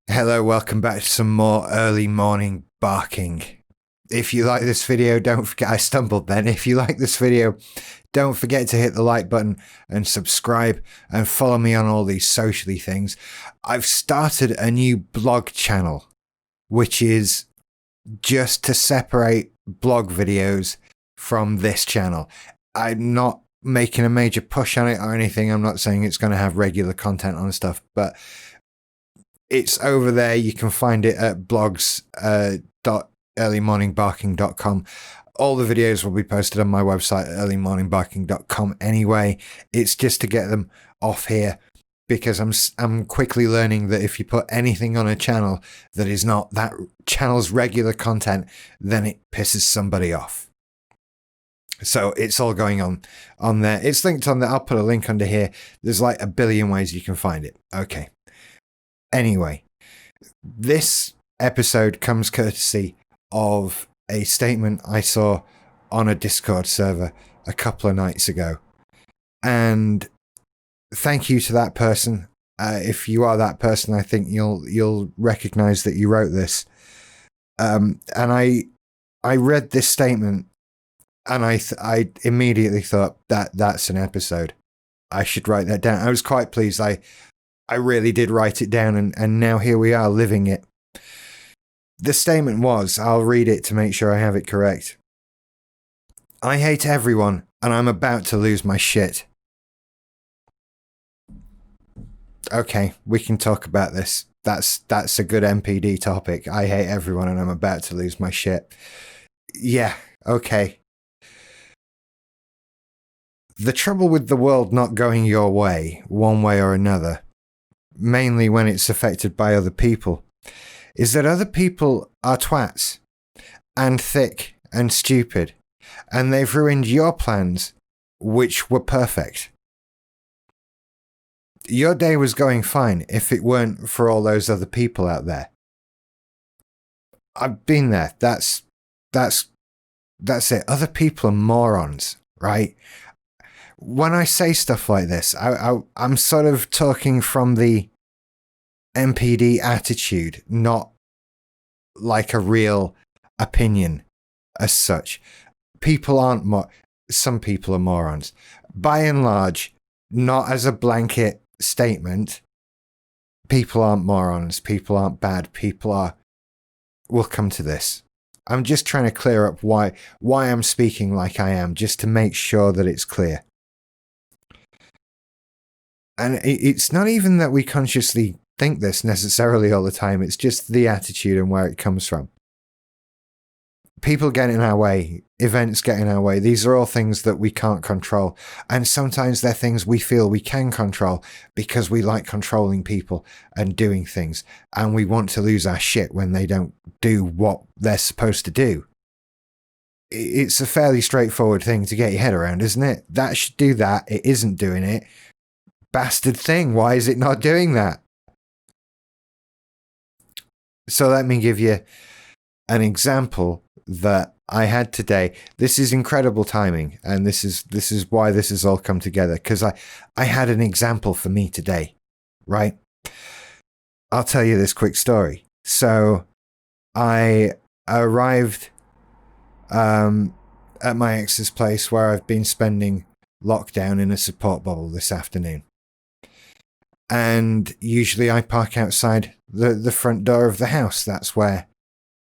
Hello, welcome back to some more early morning barking. If you like this video, don't forget, I stumbled then. If you like this video, don't forget to hit the like button and subscribe and follow me on all these socially things. I've started a new blog channel, which is just to separate blog videos from this channel. I'm not making a major push on it or anything. I'm not saying it's going to have regular content on stuff, but it's over there. You can find it at blogs.earlymorningbarking.com. All the videos will be posted on my website at earlymorningbarking.com anyway. It's just to get them off here because I'm quickly learning that if you put anything on a channel that is not that channel's regular content, then it pisses somebody off. So it's all going on there. It's linked on there. I'll put a link under here. There's like a billion ways you can find it. Okay. Anyway, this episode comes courtesy of a statement I saw on a Discord server a couple of nights ago. And thank you to that person. If you are that person, I think you'll recognize that you wrote this. And I read this statement and I immediately thought that's an episode. I should write that down. I was quite pleased. I really did write it down, and now here we are living it. The statement was, I'll read it to make sure I have it correct. I hate everyone, and I'm about to lose my shit. Okay, we can talk about this. That's a good NPD topic. I hate everyone, and I'm about to lose my shit. Yeah, okay. The trouble with the world not going your way, one way or another, mainly when it's affected by other people, is that other people are twats and thick and stupid, and they've ruined your plans, which were perfect. Your day was going fine if it weren't for all those other people out there. I've been there. That's it. Other people are morons, right? When I say stuff like this, I'm sort of talking from the NPD attitude, not like a real opinion as such. People aren't some people are morons. By and large, not as a blanket statement, people aren't morons, people aren't bad, people are... We'll come to this. I'm just trying to clear up why I'm speaking like I am, just to make sure that it's clear. And it's not even that we consciously think this necessarily all the time. It's just the attitude and where it comes from. People get in our way. Events get in our way. These are all things that we can't control. And sometimes they're things we feel we can control because we like controlling people and doing things. And we want to lose our shit when they don't do what they're supposed to do. It's a fairly straightforward thing to get your head around, isn't it? That should do that. It isn't doing it. Bastard thing. Why is it not doing that? So let me give you an example that I had today. This is incredible timing, and this is why this has all come together, because I had an example for me today, right? I'll tell you this quick story. So I arrived at my ex's place where I've been spending lockdown in a support bubble this afternoon. And usually I park outside the front door of the house. That's where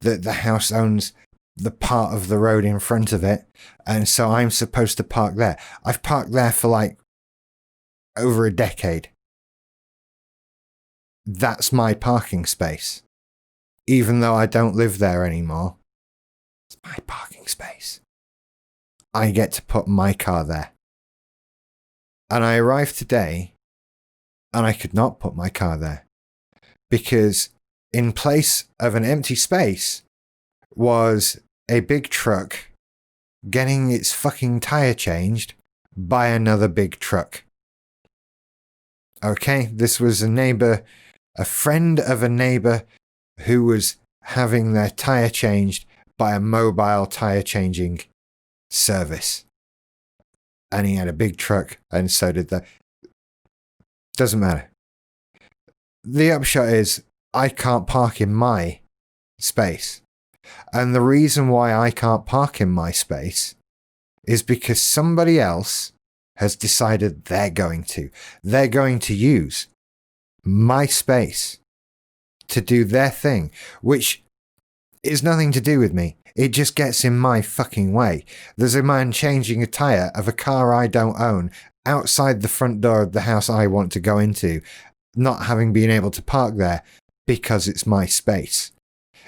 the house owns the part of the road in front of it. And so I'm supposed to park there. I've parked there for like over a decade. That's my parking space. Even though I don't live there anymore, it's my parking space. I get to put my car there. And I arrived today, and I could not put my car there because in place of an empty space was a big truck getting its fucking tire changed by another big truck. Okay, this was a friend of a neighbor who was having their tire changed by a mobile tire changing service. and he had a big truck, and so did the... Doesn't matter. The upshot is, I can't park in my space. And the reason why I can't park in my space is because somebody else has decided they're going to. They're going to use my space to do their thing, which is nothing to do with me. It just gets in my fucking way. There's a man changing a tyre of a car I don't own outside the front door of the house I want to go into, not having been able to park there because it's my space.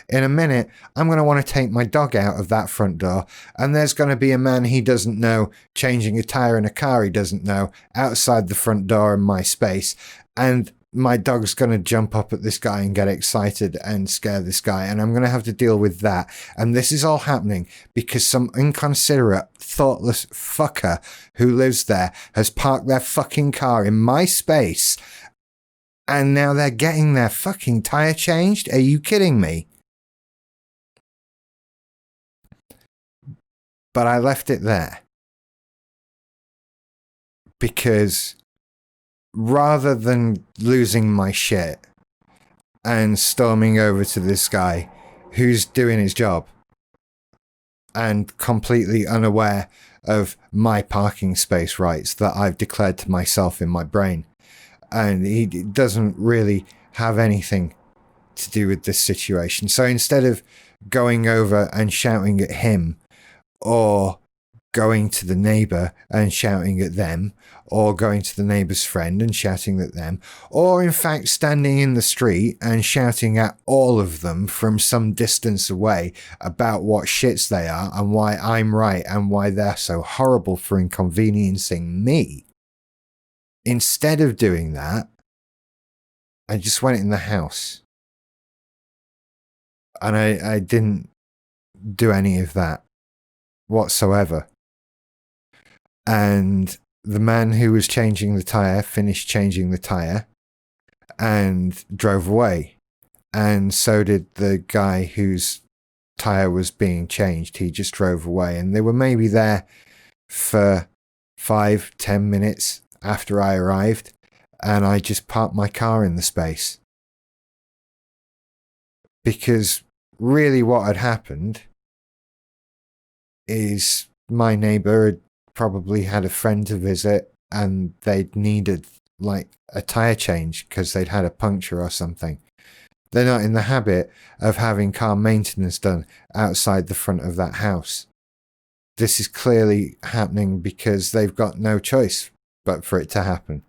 In a minute, I'm going to want to take my dog out of that front door, and there's going to be a man he doesn't know changing a tyre in a car he doesn't know outside the front door in my space, and my dog's going to jump up at this guy and get excited and scare this guy, and I'm going to have to deal with that. And this is all happening because some inconsiderate, thoughtless fucker who lives there has parked their fucking car in my space, and now they're getting their fucking tyre changed? Are you kidding me? But I left it there because rather than losing my shit and storming over to this guy who's doing his job and completely unaware of my parking space rights that I've declared to myself in my brain, and he doesn't really have anything to do with this situation. So instead of going over and shouting at him, or going to the neighbour and shouting at them, or going to the neighbour's friend and shouting at them, or in fact standing in the street and shouting at all of them from some distance away about what shits they are and why I'm right and why they're so horrible for inconveniencing me. Instead of doing that, I just went in the house. And I didn't do any of that whatsoever. And the man who was changing the tyre finished changing the tyre and drove away. And so did the guy whose tyre was being changed. He just drove away. And they were maybe there for 5-10 minutes after I arrived. And I just parked my car in the space. Because really what had happened is my neighbour had probably had a friend to visit and they'd needed like a tyre change because they'd had a puncture or something. They're not in the habit of having car maintenance done outside the front of that house. This is clearly happening because they've got no choice but for it to happen.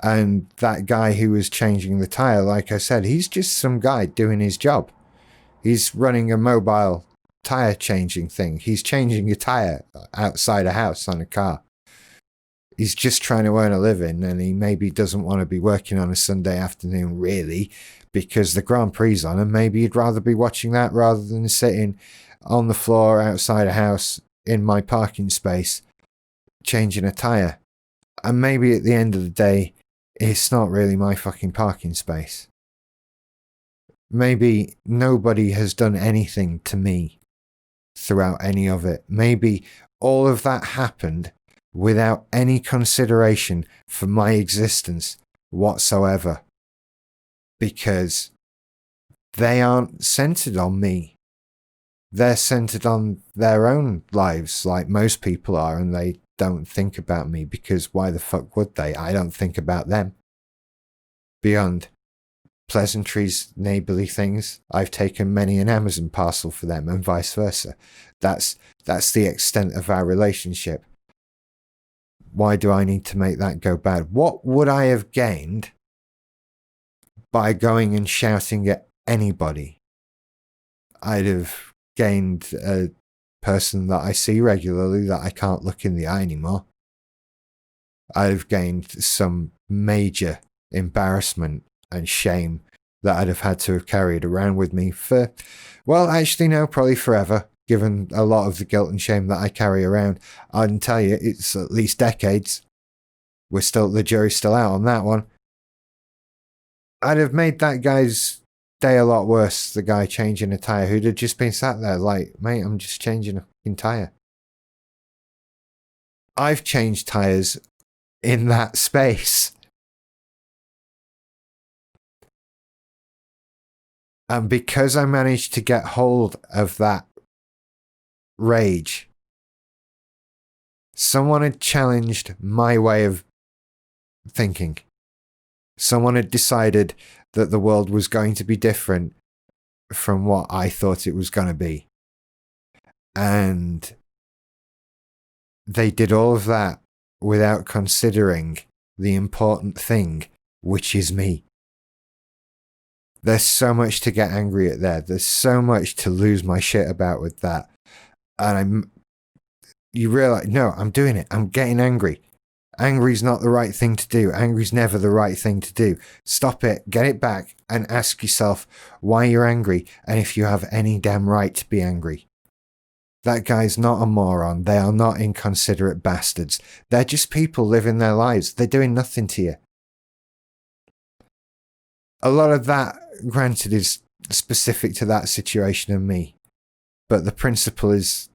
And that guy who was changing the tyre, like I said, he's just some guy doing his job. He's running a mobile tyre changing thing. He's changing a tyre outside a house on a car. He's just trying to earn a living, and he maybe doesn't want to be working on a Sunday afternoon, really, because the Grand Prix on, and maybe he'd rather be watching that rather than sitting on the floor outside a house in my parking space changing a tyre. And maybe at the end of the day, it's not really my fucking parking space. Maybe nobody has done anything to me throughout any of it. Maybe all of that happened without any consideration for my existence whatsoever. Because they aren't centered on me. They're centered on their own lives, like most people are, and they don't think about me because why the fuck would they? I don't think about them. Beyond pleasantries, neighbourly things, I've taken many an Amazon parcel for them and vice versa. That's the extent of our relationship. Why do I need to make that go bad? What would I have gained by going and shouting at anybody? I'd have gained a person that I see regularly that I can't look in the eye anymore. I'd have gained some major embarrassment and shame that I'd have had to have carried around with me for, well, actually no, probably forever, given a lot of the guilt and shame that I carry around. I can tell you, it's at least decades. The jury's still out on that one. I'd have made that guy's day a lot worse, the guy changing a tyre who'd have just been sat there like, mate, I'm just changing a fucking tyre. I've changed tires in that space. And because I managed to get hold of that rage, someone had challenged my way of thinking. Someone had decided that the world was going to be different from what I thought it was going to be. And they did all of that without considering the important thing, which is me. There's so much to get angry at there. There's so much to lose my shit about with that. And you realize, no, I'm doing it. I'm getting angry. Angry's not the right thing to do. Angry's never the right thing to do. Stop it, get it back, and ask yourself why you're angry and if you have any damn right to be angry. That guy's not a moron. They are not inconsiderate bastards. They're just people living their lives. They're doing nothing to you. A lot of that, granted, is specific to that situation and me. But the principle is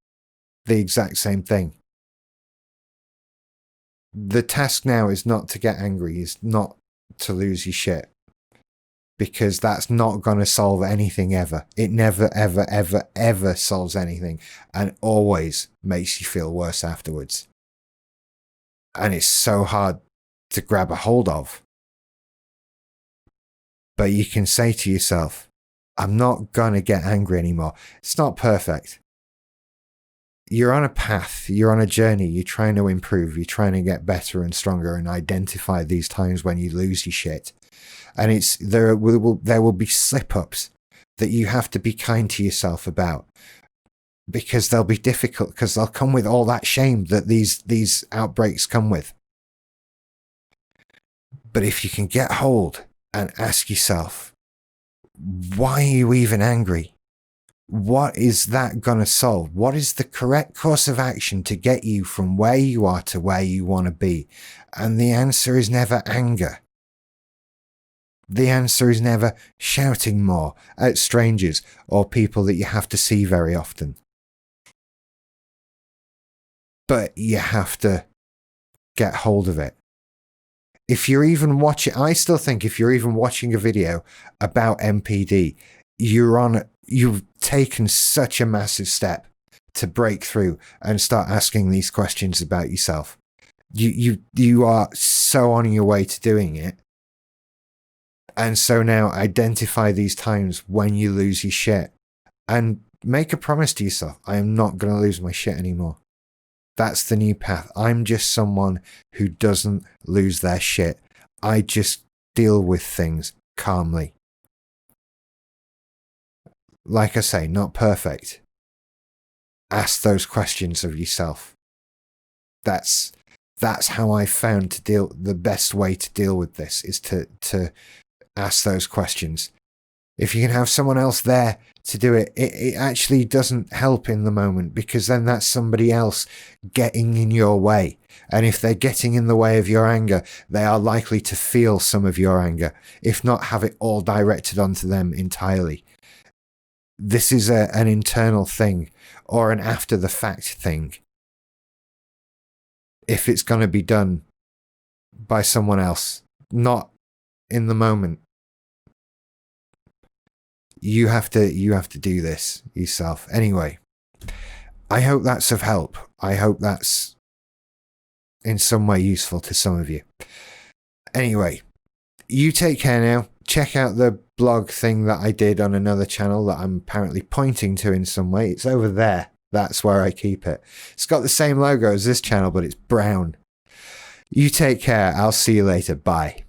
the exact same thing. The task now is not to get angry, is not to lose your shit. Because that's not going to solve anything ever. It never, ever, ever, ever solves anything. And always makes you feel worse afterwards. And it's so hard to grab a hold of. But you can say to yourself, I'm not going to get angry anymore. It's not perfect. You're on a path, you're on a journey, you're trying to improve, you're trying to get better and stronger and identify these times when you lose your shit. And there will be slip-ups that you have to be kind to yourself about, because they'll be difficult, because they'll come with all that shame that these outbreaks come with. But if you can get hold and ask yourself, why are you even angry? What is that going to solve? What is the correct course of action to get you from where you are to where you want to be? And the answer is never anger. The answer is never shouting more at strangers or people that you have to see very often. But you have to get hold of it. If you're even watching, I still think if you're even watching a video about NPD, you've taken such a massive step to break through and start asking these questions about yourself. You are so on your way to doing it. And so now identify these times when you lose your shit and make a promise to yourself. I am not going to lose my shit anymore. That's the new path. I'm just someone who doesn't lose their shit. I just deal with things calmly. Like I say, not perfect. Ask those questions of yourself. That's how I found the best way to deal with this is to ask those questions. If you can have someone else there to do it, it actually doesn't help in the moment, because then that's somebody else getting in your way. And if they're getting in the way of your anger, they are likely to feel some of your anger, if not have it all directed onto them entirely. This is an internal thing or an after the fact thing. If it's going to be done by someone else, not in the moment, you have to do this yourself. Anyway, I hope that's of help. I hope that's in some way useful to some of you. Anyway, you take care now. Check out the blog thing that I did on another channel that I'm apparently pointing to in some way. It's over there. That's where I keep it. It's got the same logo as this channel, but it's brown. You take care. I'll see you later. Bye.